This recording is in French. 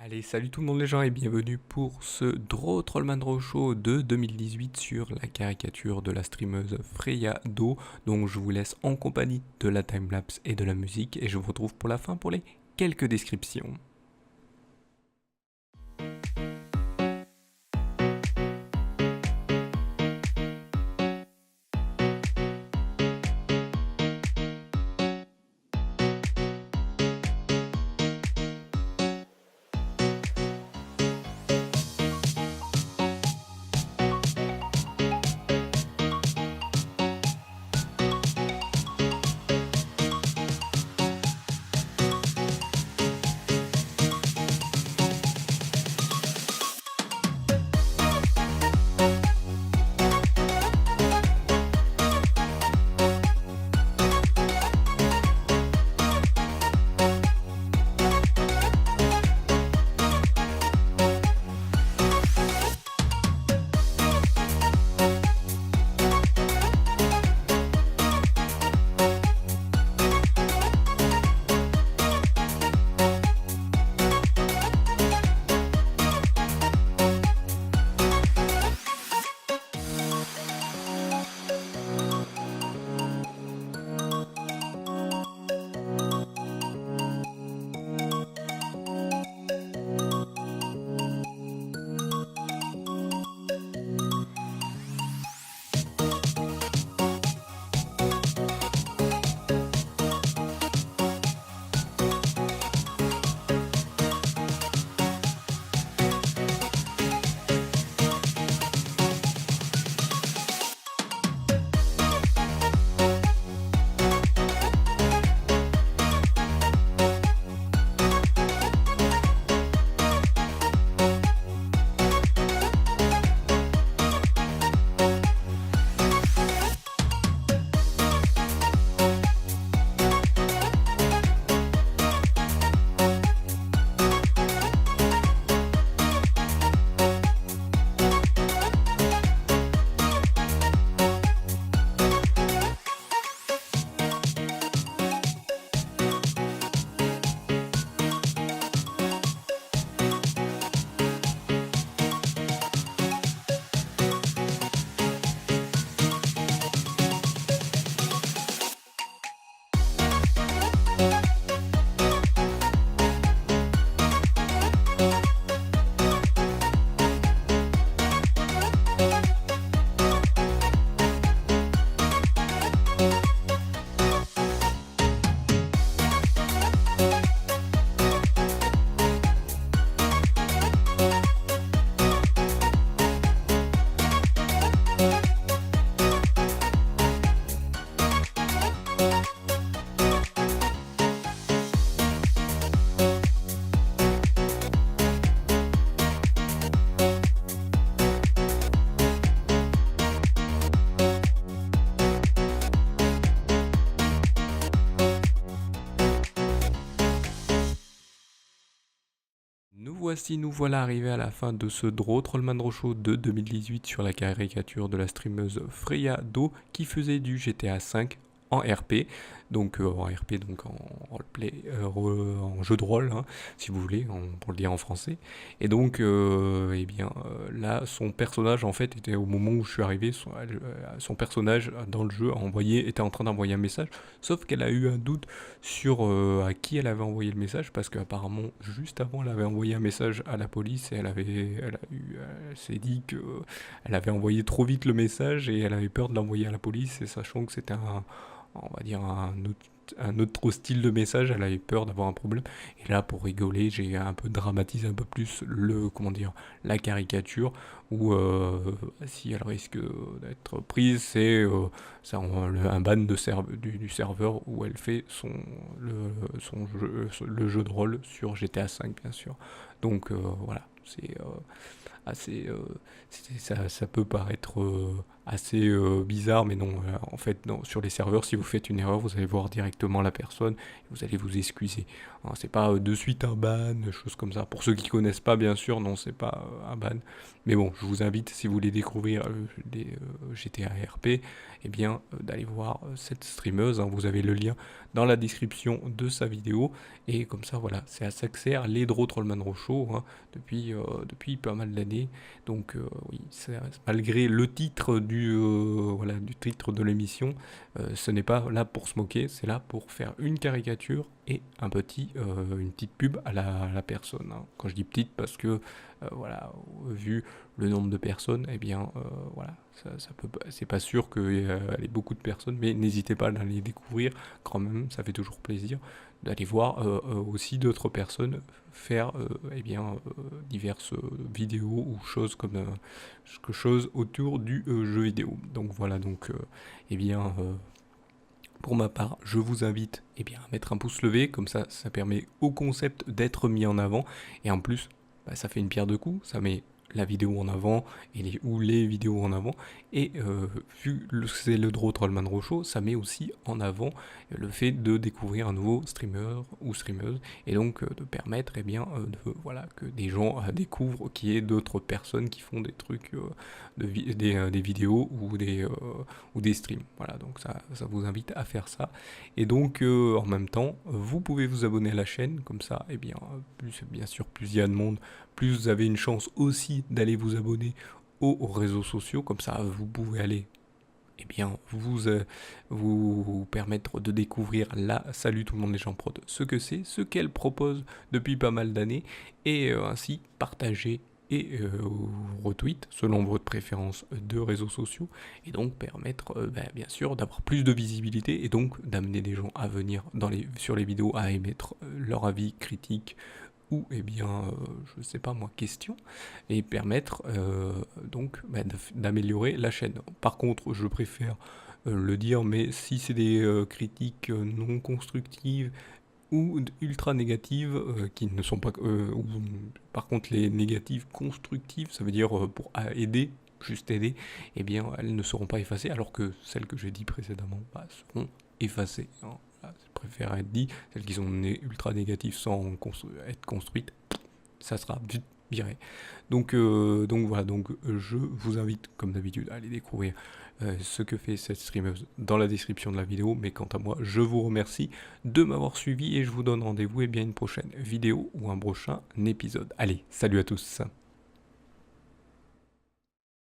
Allez, salut tout le monde les gens et bienvenue pour ce Draw Trollman Draw Show de 2018 sur la caricature de la streameuse Freya Do. Donc je vous laisse en compagnie de la timelapse et de la musique et je vous retrouve pour la fin pour les quelques descriptions. Nous voilà arrivés à la fin de ce Draw Trollman Draw Show de 2018 sur la caricature de la streameuse Freya Do qui faisait du GTA V en RP, donc en RP, donc en roleplay, en jeu de rôle, hein, si vous voulez, pour le dire en français. Et donc, eh bien, là, son personnage, en fait, était au moment où je suis arrivé, son personnage dans le jeu était en train d'envoyer un message, sauf qu'elle a eu un doute sur à qui elle avait envoyé le message, parce qu'apparemment, juste avant, elle avait envoyé un message à la police et elle s'est dit que elle avait envoyé trop vite le message et elle avait peur de l'envoyer à la police, et sachant que c'était on va dire un autre style de message, elle avait peur d'avoir un problème. Et là, pour rigoler, j'ai un peu dramatisé un peu plus la caricature, où si elle risque d'être prise, c'est un ban du serveur où elle fait le jeu de rôle sur GTA V, bien sûr. Donc voilà, c'est assez, ça peut paraître assez bizarre, mais non, en fait, non, sur les serveurs, si vous faites une erreur, vous allez voir directement la personne et vous allez vous excuser. Hein, c'est pas de suite un ban, chose comme ça. Pour ceux qui connaissent pas, bien sûr, non, c'est pas un ban. Mais bon, je vous invite, si vous voulez découvrir les GTA RP, eh bien, d'aller voir cette streameuse. Hein, vous avez le lien dans la description de sa vidéo. Et comme ça, voilà, c'est à ça que sert les Draw Trollman Show, hein, depuis pas mal d'années. Donc oui, malgré le titre voilà, du titre de l'émission, ce n'est pas là pour se moquer, c'est là pour faire une caricature et une petite pub à la personne. Hein. Quand je dis petite, parce que voilà, vu le nombre de personnes, eh bien voilà, c'est pas sûr qu'il y ait beaucoup de personnes, mais n'hésitez pas à aller découvrir quand même, ça fait toujours plaisir d'aller voir aussi d'autres personnes faire diverses vidéos ou choses autour du jeu vidéo. Donc voilà, donc pour ma part, je vous invite à mettre un pouce levé, comme ça permet au concept d'être mis en avant, et en plus, ça fait une pierre deux coups, ça met la vidéo en avant ou les vidéos en avant, et vu que c'est le Draw Trollman Show, ça met aussi en avant le fait de découvrir un nouveau streamer ou streameuse, et donc de permettre que des gens découvrent qu'il y ait d'autres personnes qui font des trucs, des vidéos ou des streams. Voilà, donc ça vous invite à faire ça. Et donc en même temps, vous pouvez vous abonner à la chaîne, comme ça, plus il y a de monde, plus vous avez une chance aussi d'aller vous abonner aux réseaux sociaux, comme ça vous pouvez aller vous permettre de découvrir la Salut tout le monde les gens prod, ce que c'est, ce qu'elle propose depuis pas mal d'années, et ainsi partager et retweet selon votre préférence de réseaux sociaux, et donc permettre bien sûr d'avoir plus de visibilité et donc d'amener des gens à venir sur les vidéos à émettre leur avis critique ou je sais pas moi, question, et permettre d'améliorer la chaîne. Par contre, je préfère le dire, mais si c'est des critiques non constructives ou ultra négatives qui ne sont pas par contre les négatives constructives, ça veut dire pour aider, juste aider, elles ne seront pas effacées, alors que celles que j'ai dit précédemment seront effacées, hein. Voilà, je préfère être dit, celles qui sont ultra négatives sans être construites, ça sera vite viré. Donc voilà, je vous invite comme d'habitude à aller découvrir ce que fait cette streameuse dans la description de la vidéo, mais quant à moi, je vous remercie de m'avoir suivi et je vous donne rendez-vous une prochaine vidéo ou un prochain épisode. Allez, salut à tous.